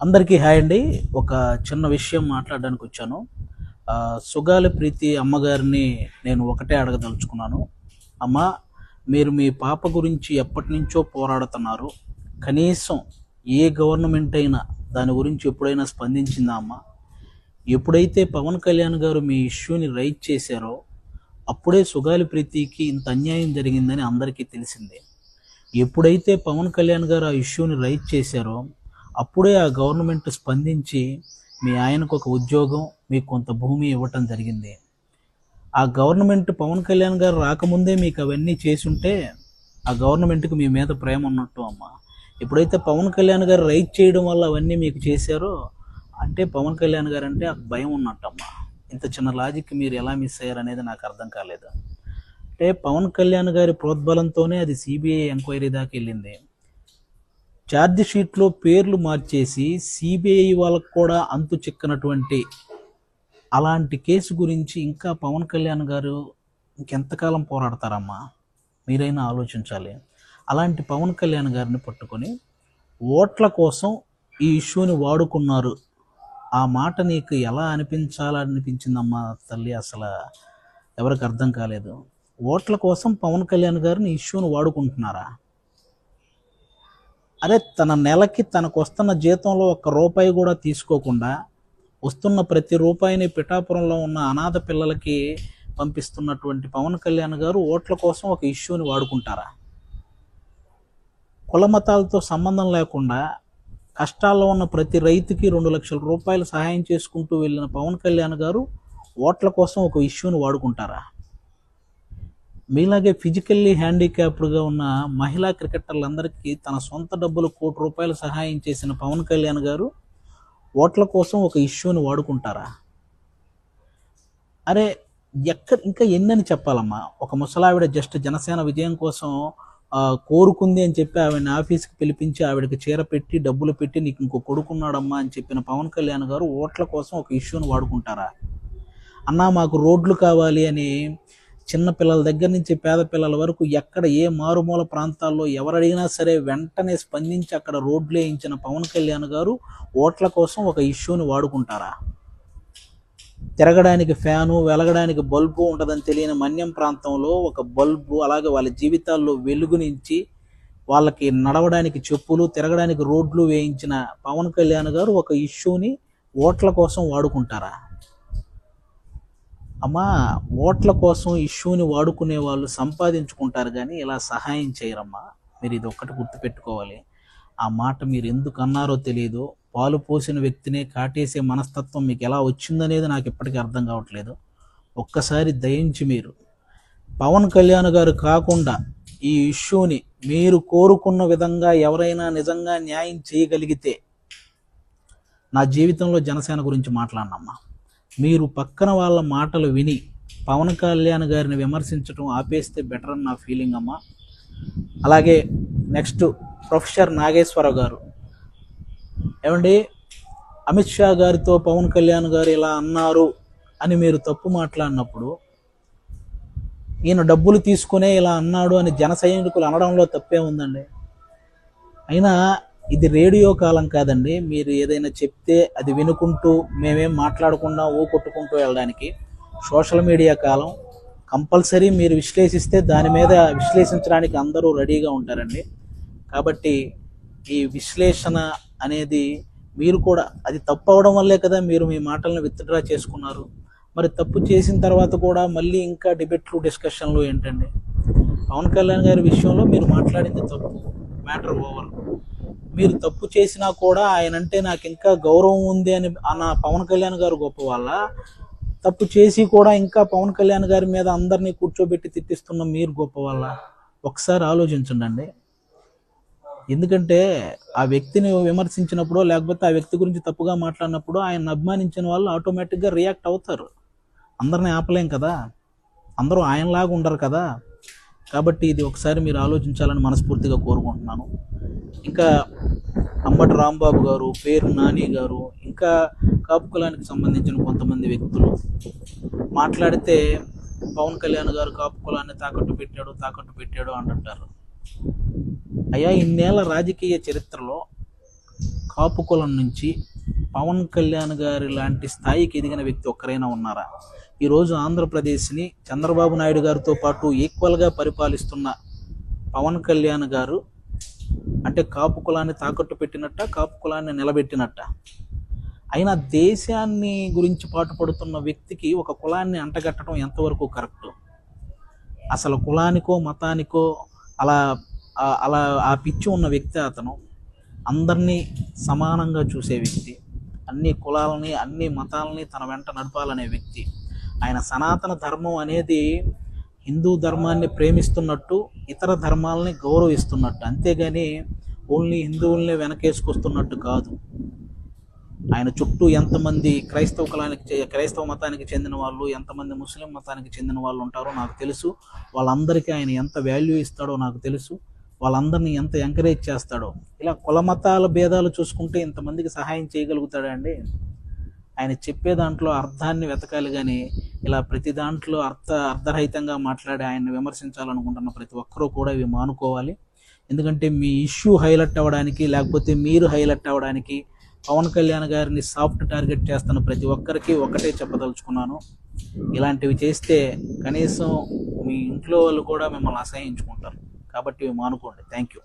అందరికీ హాయ్ అండి. ఒక చిన్న విషయం మాట్లాడడానికి వచ్చాను. సుగాలి ప్రీతి అమ్మగారిని నేను ఒకటే అడగదలుచుకున్నాను. అమ్మ, మీరు మీ పాప గురించి ఎప్పటినుంచో పోరాడుతున్నారు. కనీసం ఏ గవర్నమెంట్ అయినా దాని గురించి ఎప్పుడైనా స్పందించిందా అమ్మ? ఎప్పుడైతే పవన్ కళ్యాణ్ గారు మీ ఇష్యూని రైజ్ చేశారో అప్పుడే సుగాలి ప్రీతికి ఇంత అన్యాయం జరిగిందని అందరికీ తెలిసిందే. ఎప్పుడైతే పవన్ కళ్యాణ్ గారు ఆ ఇష్యూని రైజ్ చేశారో అప్పుడే ఆ గవర్నమెంట్ స్పందించి మీ ఆయనకు ఒక ఉద్యోగం, మీకు కొంత భూమి ఇవ్వటం జరిగింది. ఆ గవర్నమెంట్ పవన్ కళ్యాణ్ గారు రాకముందే మీకు అవన్నీ చేసుంటే ఆ గవర్నమెంట్కి మీ మీద ప్రేమ ఉన్నట్టు అమ్మ. ఎప్పుడైతే పవన్ కళ్యాణ్ గారు రైజ్ చేయడం వల్ల అవన్నీ మీకు చేశారో అంటే పవన్ కళ్యాణ్ గారు అంటే భయం ఉన్నట్టమ్మా. ఇంత చిన్న లాజిక్ మీరు ఎలా మిస్ అయ్యారు అనేది నాకు అర్థం కాలేదు. అంటే పవన్ కళ్యాణ్ గారి ప్రోద్బలంతోనే అది సిబిఐ ఎంక్వైరీ దాకా వెళ్ళింది. ఛార్జ్ షీట్లో పేర్లు మార్చేసి సిబిఐ వాళ్ళకు కూడా అంతు చిక్కనటువంటి అలాంటి కేసు గురించి ఇంకా పవన్ కళ్యాణ్ గారు ఇంకెంతకాలం పోరాడతారమ్మా? మీరైనా ఆలోచించాలి. అలాంటి పవన్ కళ్యాణ్ గారిని పట్టుకొని ఓట్ల కోసం ఈ ఇష్యూని వాడుకున్నారు. ఆ మాట నీకు ఎలా అనిపించాలనిపించిందమ్మా తల్లి? అసలు ఎవరికి అర్థం కాలేదు. ఓట్ల కోసం పవన్ కళ్యాణ్ గారిని ఇష్యూని వాడుకుంటున్నారా? అరే, తన నెలకి తనకు వస్తున్న జీతంలో ఒక్క రూపాయి కూడా తీసుకోకుండా వస్తున్న ప్రతి రూపాయిని పిఠాపురంలో ఉన్న అనాథ పిల్లలకి పంపిస్తున్నటువంటి పవన్ కళ్యాణ్ గారు ఓట్ల కోసం ఒక ఇష్యూని వాడుకుంటారా? కుల మతాలతో సంబంధం లేకుండా కష్టాల్లో ఉన్న ప్రతి రైతుకి 2 లక్షల రూపాయలు సహాయం చేసుకుంటూ వెళ్ళిన పవన్ కళ్యాణ్ గారు ఓట్ల కోసం ఒక ఇష్యూని వాడుకుంటారా? మీలాగే ఫిజికల్లీ హ్యాండిక్యాప్డ్గా ఉన్న మహిళా క్రికెటర్లందరికీ తన సొంత డబ్బులు ₹1 కోటి సహాయం చేసిన పవన్ కళ్యాణ్ గారు ఓట్ల కోసం ఒక ఇష్యూని వాడుకుంటారా? అరే, ఇంకా ఎన్నని చెప్పాలమ్మా? ఒక ముసలావిడ జస్ట్ జనసేన విజయం కోసం కోరుకుంది అని చెప్పి ఆవిడని ఆఫీస్కి పిలిపించి ఆవిడకి చీర పెట్టి డబ్బులు పెట్టి నీకు ఇంకో కొడుకున్నాడమ్మా అని చెప్పిన పవన్ కళ్యాణ్ గారు ఓట్ల కోసం ఒక ఇష్యూని వాడుకుంటారా? అన్నా, మాకు రోడ్లు కావాలి అని చిన్న పిల్లల దగ్గర నుంచి పేద పిల్లల వరకు ఎక్కడ ఏ మారుమూల ప్రాంతాల్లో ఎవరడిగినా సరే వెంటనే స్పందించి అక్కడ రోడ్లు వేయించిన పవన్ కళ్యాణ్ గారు ఓట్ల కోసం ఒక ఇష్యూని వాడుకుంటారా? తిరగడానికి ఫ్యాను, వెలగడానికి బల్బు ఉండదని తెలియని మన్యం ప్రాంతంలో ఒక బల్బు, అలాగే వాళ్ళ జీవితాల్లో వెలుగునించి వాళ్ళకి నడవడానికి చెప్పులు, తిరగడానికి రోడ్లు వేయించిన పవన్ కళ్యాణ్ గారు ఒక ఇష్యూని ఓట్ల కోసం వాడుకుంటారా? అమ్మా, ఓట్ల కోసం ఇష్యూని వాడుకునే వాళ్ళు సంపాదించుకుంటారు కానీ ఇలా సహాయం చేయరమ్మా. మీరు ఇది ఒక్కటి గుర్తుపెట్టుకోవాలి. ఆ మాట మీరు ఎందుకు అన్నారో తెలియదు. పాలు పోసిన వ్యక్తినే కాటేసే మనస్తత్వం మీకు ఎలా వచ్చిందనేది నాకు ఇప్పటికీ అర్థం కావట్లేదు. ఒక్కసారి దయించి మీరు పవన్ కళ్యాణ్ గారు కాకుండా ఈ ఇష్యూని మీరు కోరుకున్న విధంగా ఎవరైనా నిజంగా న్యాయం చేయగలిగితే నా జీవితంలో జనసేన గురించి మాట్లాడనమ్మా. మీరు పక్కన వాళ్ళ మాటలు విని పవన్ కళ్యాణ్ గారిని విమర్శించడం ఆపేస్తే బెటర్ అని నా ఫీలింగ్ అమ్మా. అలాగే నెక్స్ట్ ప్రొఫెసర్ నాగేశ్వరరావు గారు, ఏమండి, అమిత్ షా గారితో పవన్ కళ్యాణ్ గారు ఇలా అన్నారు అని మీరు తప్పు మాట్లాడినప్పుడు ఈయన డబ్బులు తీసుకునే ఇలా అన్నాడు అని జన సైనికులు అనడంలో తప్పే ఉందండి? అయినా ఇది రేడియో కాలం కాదండి. మీరు ఏదైనా చెప్తే అది వినుకుంటూ మేమేం మాట్లాడకుండా కొట్టుకుంటూ వెళ్ళడానికి సోషల్ మీడియా కాలం. కంపల్సరీ మీరు విశ్లేషిస్తే దాని మీద విశ్లేషించడానికి అందరూ రెడీగా ఉంటారండి. కాబట్టి ఈ విశ్లేషణ అనేది మీరు కూడా అది తప్పు అవడం వల్లే కదా మీరు మీ మాటలను విత్డ్రా చేసుకున్నారు. మరి తప్పు చేసిన తర్వాత కూడా మళ్ళీ ఇంకా డిబేట్లు, డిస్కషన్లు ఏంటండి? పవన్ కళ్యాణ్ గారి విషయంలో మీరు మాట్లాడింది తప్పు, మ్యాటర్ ఓవర్. మీరు తప్పు చేసినా కూడా ఆయన అంటే నాకు ఇంకా గౌరవం ఉంది అని అన్న పవన్ కళ్యాణ్ గారు గొప్ప వాళ్ళ, తప్పు చేసి కూడా ఇంకా పవన్ కళ్యాణ్ గారి మీద అందరినీ కూర్చోబెట్టి తిట్టిస్తున్న మీరు గొప్ప వాళ్ళ? ఒకసారి ఆలోచించండి. ఎందుకంటే ఆ వ్యక్తిని విమర్శించినప్పుడు లేకపోతే ఆ వ్యక్తి గురించి తప్పుగా మాట్లాడినప్పుడు ఆయన అభిమానించిన వాళ్ళు ఆటోమేటిక్గా రియాక్ట్ అవుతారు. అందరినీ ఆపలేం కదా, అందరూ ఆయనలాగా ఉండరు కదా. కాబట్టి ఇది ఒకసారి మీరు ఆలోచించాలని మనస్ఫూర్తిగా కోరుకుంటున్నాను. ఇంకా అంబటి రాంబాబు గారు, పేరు నాని గారు, ఇంకా కాపు కులానికి సంబంధించిన కొంతమంది వ్యక్తులు మాట్లాడితే పవన్ కళ్యాణ్ గారు కాపు కులాన్ని తాకట్టు పెట్టాడు అంటుంటారు. అయ్యా, ఇన్నేళ్ల రాజకీయ చరిత్రలో కాపు కులం నుంచి పవన్ కళ్యాణ్ గారి లాంటి స్థాయికి ఎదిగిన వ్యక్తి ఒక్కరైనా ఉన్నారా? ఈరోజు ఆంధ్రప్రదేశ్ని చంద్రబాబు నాయుడు గారితో పాటు ఈక్వల్గా పరిపాలిస్తున్న పవన్ కళ్యాణ్ గారు అంటే కాపు కులాన్ని తాకట్టు పెట్టినట్ట, కాపు కులాన్ని నిలబెట్టినట్ట? అయినా దేశాన్ని గురించి పాటుపడుతున్న వ్యక్తికి ఒక కులాన్ని అంటగట్టడం ఎంతవరకు కరెక్టు? అసలు కులానికో మతానికో అలా అలా ఆ పిచ్చి ఉన్న వ్యక్తి అతను. అందరినీ సమానంగా చూసే వ్యక్తి, అన్ని కులాలని అన్ని మతాలని తన వెంట నడపాలనే వ్యక్తి. ఆయన సనాతన ధర్మం అనేది హిందూ ధర్మాన్ని ప్రేమిస్తున్నట్టు, ఇతర ధర్మాలని గౌరవిస్తున్నట్టు, అంతేగాని ఓన్లీ హిందువుల్ని వెనకేసుకొస్తున్నట్టు కాదు. ఆయన చుట్టూ ఎంతమంది క్రైస్తవ మతానికి చెందిన వాళ్ళు, ఎంతమంది ముస్లిం మతానికి చెందిన వాళ్ళు ఉంటారో నాకు తెలుసు. వాళ్ళందరికీ ఆయన ఎంత వాల్యూ ఇస్తాడో నాకు తెలుసు. వాళ్ళందరినీ ఎంత ఎంకరేజ్ చేస్తాడో. ఇలా కుల మతాల భేదాలు చూసుకుంటే ఇంతమందికి సహాయం చేయగలుగుతాడా అండి? ఆయన చెప్పే దాంట్లో అర్థాన్ని వెతకాలి, కానీ ఇలా ప్రతి దాంట్లో అర్ధరహితంగా మాట్లాడి ఆయన్ని విమర్శించాలనుకుంటున్న ప్రతి ఒక్కరూ కూడా ఇవి మానుకోవాలి. ఎందుకంటే మీ ఇష్యూ హైలైట్ అవ్వడానికి, లేకపోతే మీరు హైలైట్ అవ్వడానికి పవన్ కళ్యాణ్ గారిని సాఫ్ట్ టార్గెట్ చేస్తున్న ప్రతి ఒక్కరికి ఒకటే చెప్పదలుచుకున్నాను, ఇలాంటివి చేస్తే కనీసం మీ ఇంట్లో వాళ్ళు కూడా మిమ్మల్ని అసహించుకుంటారు. కాబట్టి ఇవి మానుకోండి. Thank you.